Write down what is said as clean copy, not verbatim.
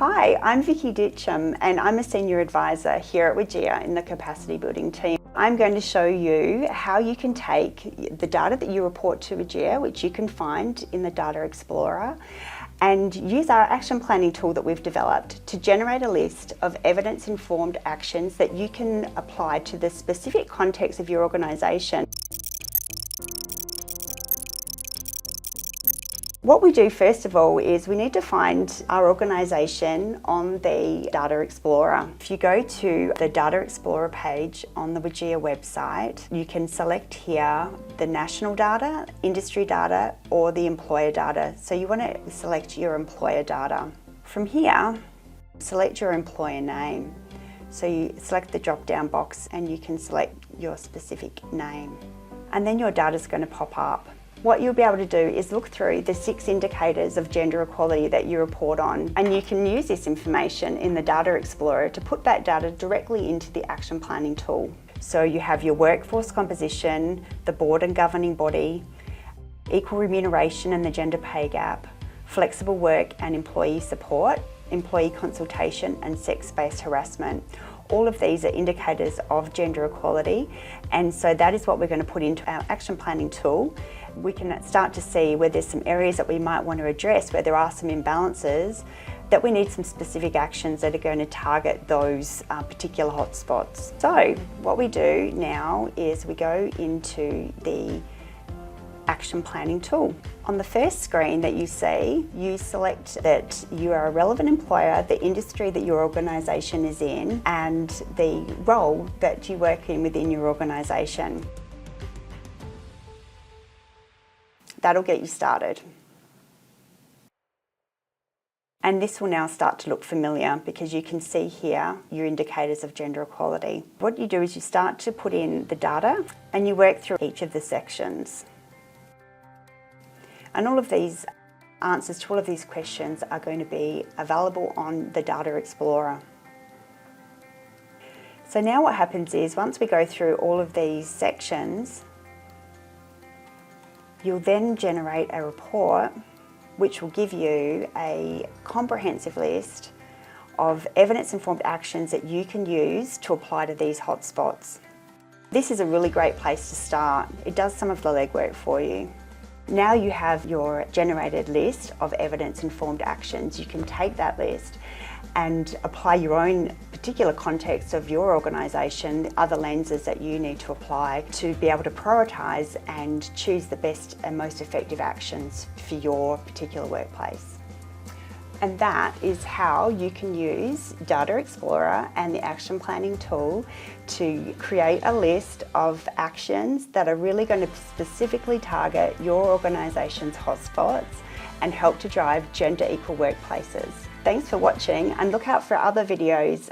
Hi, I'm Vicky Ditcham and I'm a Senior Advisor here at WGEA in the Capacity Building team. I'm going to show you how you can take the data that you report to WGEA, which you can find in the Data Explorer, and use our action planning tool that we've developed to generate a list of evidence-informed actions that you can apply to the specific context of your organisation. What we do first of all is we need to find our organisation on the Data Explorer. If you go to the Data Explorer page on the WGEA website, you can select here the national data, industry data or the employer data. So you want to select your employer data. From here, select your employer name. So you select the drop-down box and you can select your specific name. And then your data is going to pop up. What you'll be able to do is look through the 6 indicators of gender equality that you report on, and you can use this information in the Data Explorer to put that data directly into the action planning tool. So you have your workforce composition, the board and governing body, equal remuneration and the gender pay gap, flexible work and employee support, employee consultation and sex-based harassment. All of these are indicators of gender equality, and so that is what we're going to put into our action planning tool. We can start to see where there's some areas that we might want to address, where there are some imbalances, that we need some specific actions that are going to target those particular hotspots. So what we do now is we go into the action planning tool. On the first screen that you see, you select that you are a relevant employer, the industry that your organisation is in, and the role that you work in within your organisation. That'll get you started. And this will now start to look familiar because you can see here your indicators of gender equality. What you do is you start to put in the data and you work through each of the sections. And all of these answers to all of these questions are going to be available on the Data Explorer. So now what happens is, once we go through all of these sections, you'll then generate a report which will give you a comprehensive list of evidence-informed actions that you can use to apply to these hotspots. This is a really great place to start. It does some of the legwork for you. Now you have your generated list of evidence-informed actions. You can take that list and apply your own particular context of your organisation, the other lenses that you need to apply to be able to prioritise and choose the best and most effective actions for your particular workplace. And that is how you can use Data Explorer and the action planning tool to create a list of actions that are really going to specifically target your organisation's hotspots and help to drive gender equal workplaces. Thanks for watching and look out for other videos.